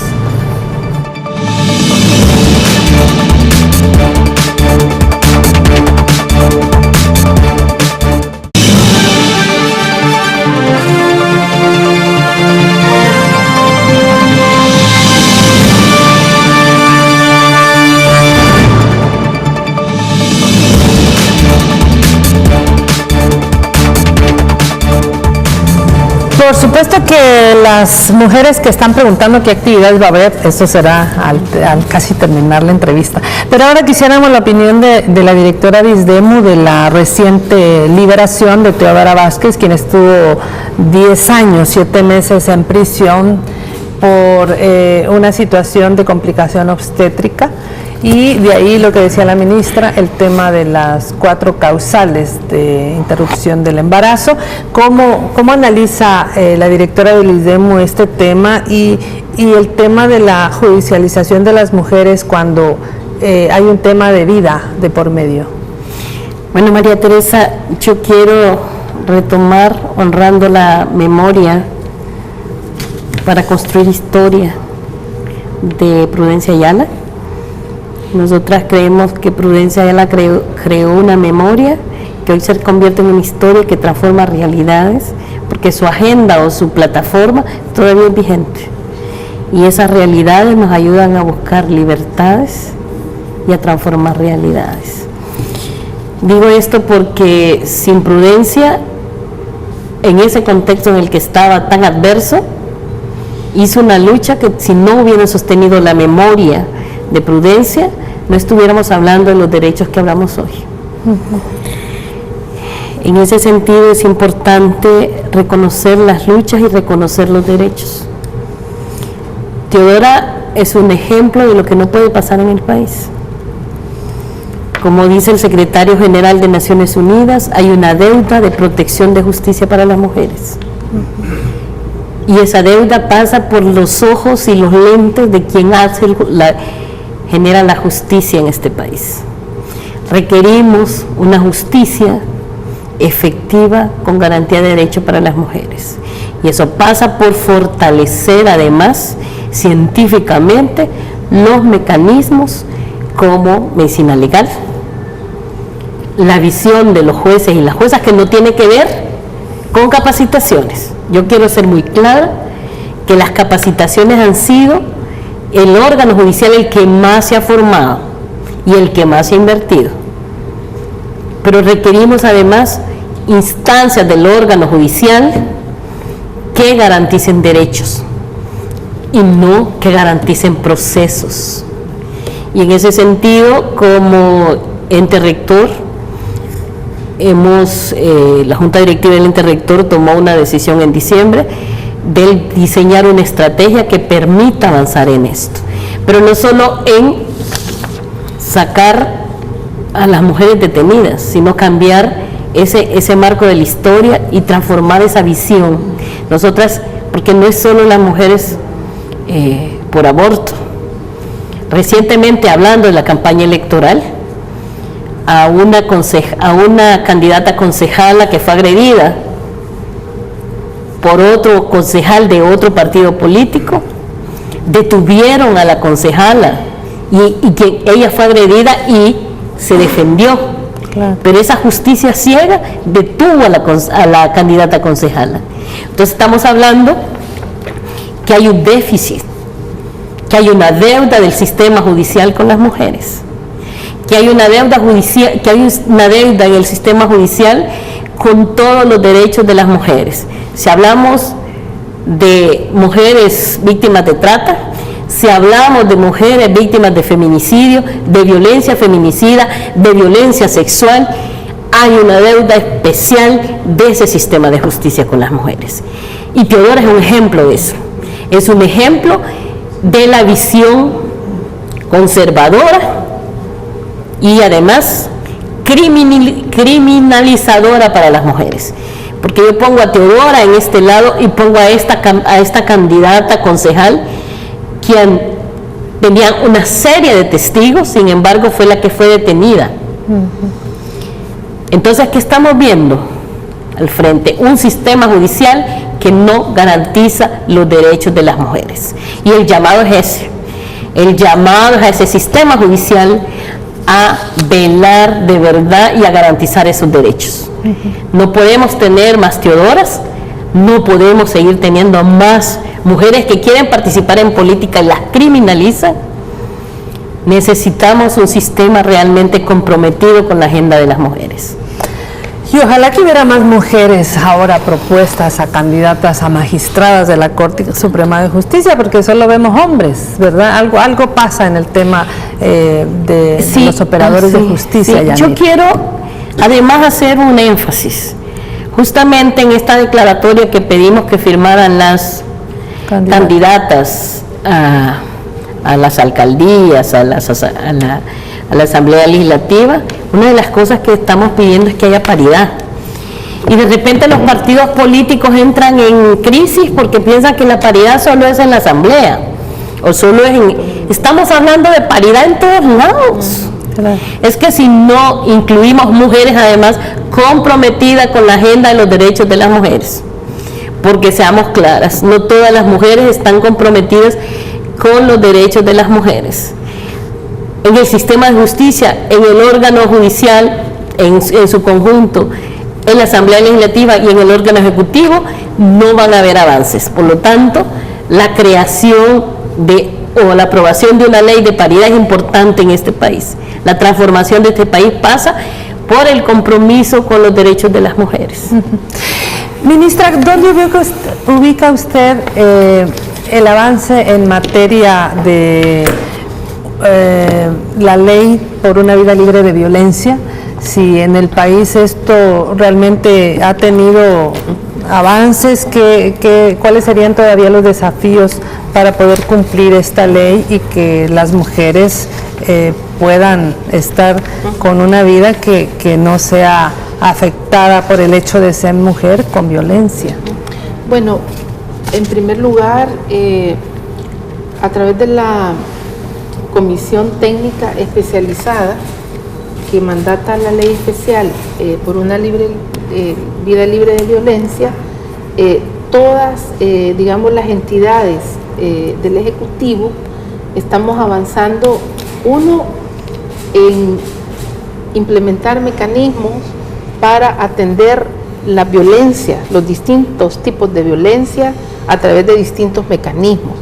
Por supuesto que las mujeres que están preguntando qué actividades va a haber, esto será al casi terminar la entrevista. Pero ahora quisiéramos la opinión de la directora de ISDEMU de la reciente liberación de Teodora Vázquez, quien estuvo 10 años, 7 meses en prisión por una situación de complicación obstétrica. Y de ahí lo que decía la ministra, el tema de las 4 causales de interrupción del embarazo. ¿Cómo analiza la directora del ISDEMU este tema y el tema de la judicialización de las mujeres cuando hay un tema de vida de por medio? Bueno, María Teresa, yo quiero retomar honrando la memoria para construir historia de Prudencia Ayala. Nosotras creemos que Prudencia Ayala creó una memoria que hoy se convierte en una historia que transforma realidades, porque su agenda o su plataforma todavía es vigente. Y esas realidades nos ayudan a buscar libertades y a transformar realidades. Digo esto porque sin Prudencia en ese contexto en el que estaba tan adverso, hizo una lucha que si no hubieran sostenido la memoria de Prudencia, no estuviéramos hablando de los derechos que hablamos hoy. En ese sentido es importante reconocer las luchas y reconocer los derechos. Teodora es un ejemplo de lo que no puede pasar en el país. Como dice el secretario general de Naciones Unidas, hay una deuda de protección de justicia para las mujeres. Y esa deuda pasa por los ojos y los lentes de quien genera la justicia en este país. Requerimos una justicia efectiva con garantía de derecho para las mujeres. Y eso pasa por fortalecer además científicamente los mecanismos como medicina legal, la visión de los jueces y las juezas, que no tiene que ver con capacitaciones. Yo quiero ser muy clara que las capacitaciones han sido el órgano judicial el que más se ha formado y el que más se ha invertido. Pero requerimos además instancias del órgano judicial que garanticen derechos y no que garanticen procesos. Y en ese sentido, como ente rector, la Junta Directiva del ente rector tomó una decisión en diciembre de diseñar una estrategia que permita avanzar en esto, pero no solo en sacar a las mujeres detenidas, sino cambiar ese marco de la historia y transformar esa visión. Nosotras, porque no es solo las mujeres por aborto. Recientemente, hablando de la campaña electoral, a una candidata concejala que fue agredida por otro concejal de otro partido político, detuvieron a la concejala y que ella fue agredida y se defendió. Claro. Pero esa justicia ciega detuvo a la candidata concejala. Entonces estamos hablando que hay un déficit, que hay una deuda del sistema judicial con las mujeres, que hay una deuda judicial, que hay una deuda en el sistema judicial con todos los derechos de las mujeres. Si hablamos de mujeres víctimas de trata, si hablamos de mujeres víctimas de feminicidio, de violencia feminicida, de violencia sexual, hay una deuda especial de ese sistema de justicia con las mujeres. Y Teodora es un ejemplo de eso. Es un ejemplo de la visión conservadora y además criminalizadora para las mujeres. Porque yo pongo a Teodora en este lado y pongo a esta candidata concejal, quien tenía una serie de testigos, sin embargo fue la que fue detenida. Entonces, ¿qué estamos viendo al frente? Un sistema judicial que no garantiza los derechos de las mujeres. Y el llamado es ese. El llamado es a ese sistema judicial a velar de verdad y a garantizar esos derechos. No podemos tener más Teodoras, no podemos seguir teniendo más mujeres que quieren participar en política y las criminalizan. Necesitamos un sistema realmente comprometido con la agenda de las mujeres. Y ojalá que hubiera más mujeres ahora propuestas a candidatas a magistradas de la Corte Suprema de Justicia, porque solo vemos hombres, ¿verdad? Algo pasa en el tema de los operadores de justicia. Yo quiero además hacer un énfasis justamente en esta declaratoria que pedimos que firmaran las candidatas a las alcaldías, a la Asamblea Legislativa. Una de las cosas que estamos pidiendo es que haya paridad. Y de repente los partidos políticos entran en crisis porque piensan que la paridad solo es en la Asamblea, o solo es estamos hablando de paridad en todos lados. Claro. Es que si no incluimos mujeres además comprometidas con la agenda de los derechos de las mujeres, porque seamos claras, no todas las mujeres están comprometidas con los derechos de las mujeres. En el sistema de justicia, en el órgano judicial, en su conjunto, en la Asamblea Legislativa y en el órgano ejecutivo, no van a haber avances. Por lo tanto, la creación o la aprobación de una ley de paridad es importante en este país. La transformación de este país pasa por el compromiso con los derechos de las mujeres. Ministra, ¿dónde ubica usted el avance en materia de la ley por una vida libre de violencia? Si en el país esto realmente ha tenido avances, ¿cuáles serían todavía los desafíos para poder cumplir esta ley y que las mujeres puedan estar con una vida que no sea afectada por el hecho de ser mujer con violencia? Bueno, en primer lugar, a través de la Comisión Técnica Especializada que mandata la ley especial por una vida libre de violencia, todas, digamos, las entidades del Ejecutivo estamos avanzando, uno, en implementar mecanismos para atender la violencia, los distintos tipos de violencia a través de distintos mecanismos.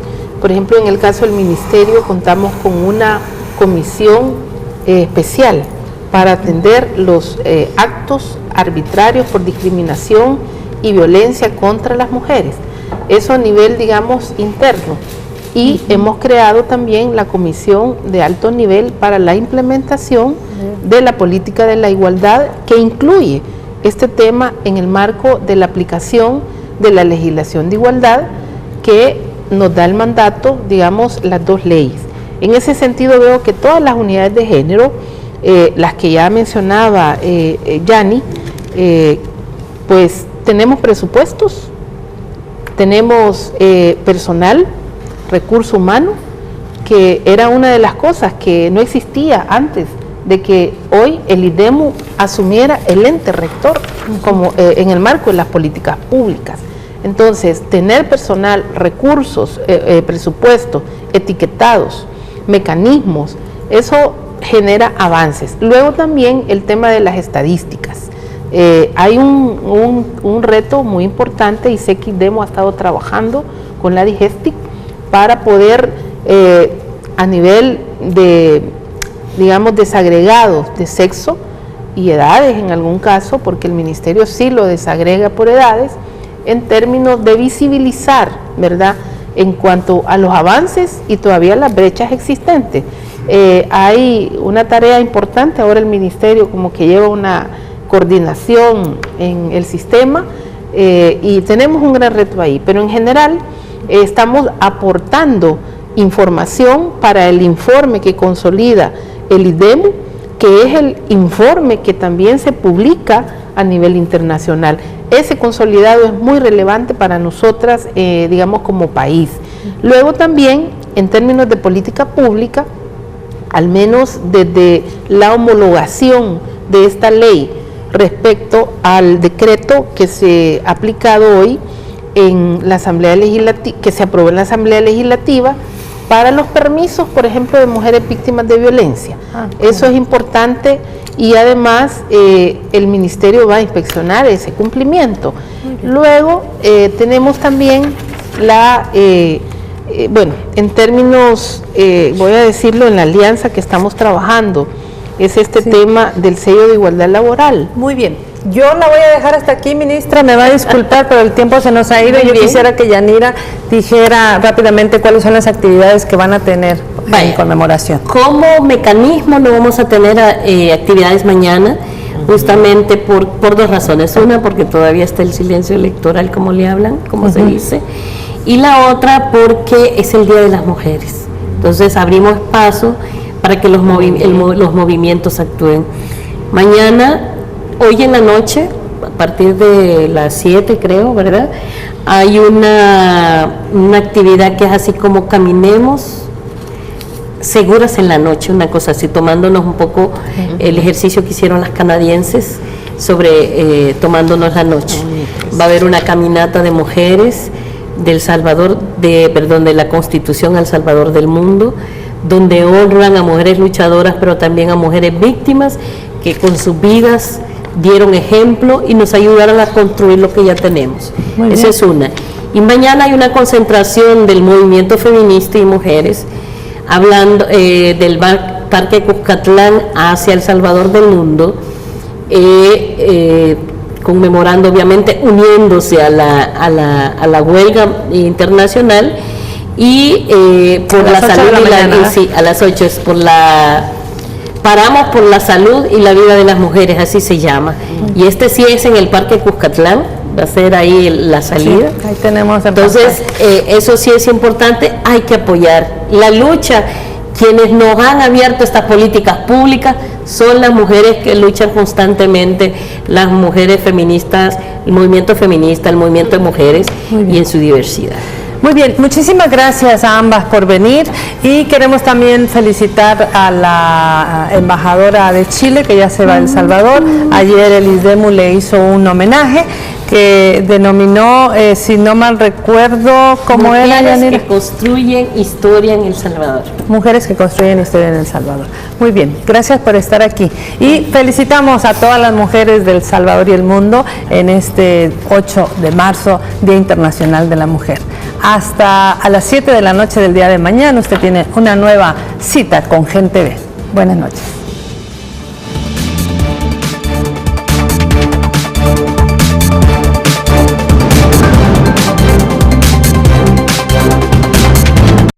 Por ejemplo, en el caso del Ministerio contamos con una comisión especial para atender los actos arbitrarios por discriminación y violencia contra las mujeres. Eso a nivel, digamos, interno. Y hemos creado también la comisión de alto nivel para la implementación de la política de la igualdad, que incluye este tema en el marco de la aplicación de la legislación de igualdad que nos da el mandato, digamos, las dos leyes. En ese sentido veo que todas las unidades de género, las que ya mencionaba Yani, pues tenemos presupuestos, tenemos personal, recurso humano, que era una de las cosas que no existía antes de que hoy el IDEMU asumiera el ente rector como en el marco de las políticas públicas. Entonces, tener personal, recursos, presupuestos, etiquetados, mecanismos, eso genera avances. Luego también el tema de las estadísticas. Hay un reto muy importante y sé que IDEMU ha estado trabajando con la DIGESTIC para poder a nivel de, digamos, desagregados de sexo y edades en algún caso, porque el Ministerio sí lo desagrega por edades, en términos de visibilizar, ¿verdad?, en cuanto a los avances y todavía las brechas existentes. Hay una tarea importante, ahora el Ministerio como que lleva una coordinación en el sistema y tenemos un gran reto ahí, pero en general estamos aportando información para el informe que consolida el IDEMU, que es el informe que también se publica a nivel internacional. Ese consolidado es muy relevante para nosotras, digamos, como país. Luego también, en términos de política pública, al menos desde la homologación de esta ley respecto al decreto que se ha aplicado hoy en la Asamblea Legislativa, que se aprobó en la Asamblea Legislativa, para los permisos, por ejemplo, de mujeres víctimas de violencia. Eso es importante y además el Ministerio va a inspeccionar ese cumplimiento. Luego tenemos también la, bueno, en términos, voy a decirlo, en la alianza que estamos trabajando, es este tema del sello de igualdad laboral. Muy bien. Yo la voy a dejar hasta aquí, ministra, me va a disculpar, pero el tiempo se nos ha ido y yo quisiera que Yanira dijera rápidamente cuáles son las actividades que van a tener en conmemoración. Como mecanismo no vamos a tener actividades mañana, justamente por dos razones. Una, porque todavía está el silencio electoral, como le hablan, como se dice, y la otra porque es el Día de las Mujeres. Entonces abrimos paso para que los movimientos actúen. Mañana, hoy en la noche, a partir de las 7 creo, ¿verdad? Hay una actividad que es así como caminemos seguras en la noche, una cosa así, tomándonos un poco el ejercicio que hicieron las canadienses sobre tomándonos la noche. Va a haber una caminata de mujeres del Salvador, de la Constitución al Salvador del mundo, donde honran a mujeres luchadoras, pero también a mujeres víctimas que con sus vidas dieron ejemplo y nos ayudaron a construir lo que ya tenemos. Esa es una. Y mañana hay una concentración del movimiento feminista y mujeres, hablando del Parque Cuscatlán hacia El Salvador del mundo, conmemorando, obviamente, uniéndose a la huelga internacional, y por la salud a las 8 es Paramos por la salud y la vida de las mujeres, así se llama. Y sí es en el Parque Cuscatlán, va a ser ahí la salida. Sí, ahí tenemos. Entonces, eso sí es importante, hay que apoyar la lucha. Quienes nos han abierto estas políticas públicas son las mujeres que luchan constantemente, las mujeres feministas, el movimiento feminista, el movimiento de mujeres y en su diversidad. Muy bien, muchísimas gracias a ambas por venir, y queremos también felicitar a la embajadora de Chile, que ya se va a El Salvador. Ayer el ISDEMU le hizo un homenaje que denominó, si no mal recuerdo, ¿cómo era, Yanira? Mujeres que construyen historia en El Salvador. Mujeres que construyen historia en El Salvador. Muy bien, gracias por estar aquí. Y felicitamos a todas las mujeres del Salvador y el mundo en este 8 de marzo, Día Internacional de la Mujer. Hasta a las 7 de la noche del día de mañana usted tiene una nueva cita con Gen TV. Buenas noches.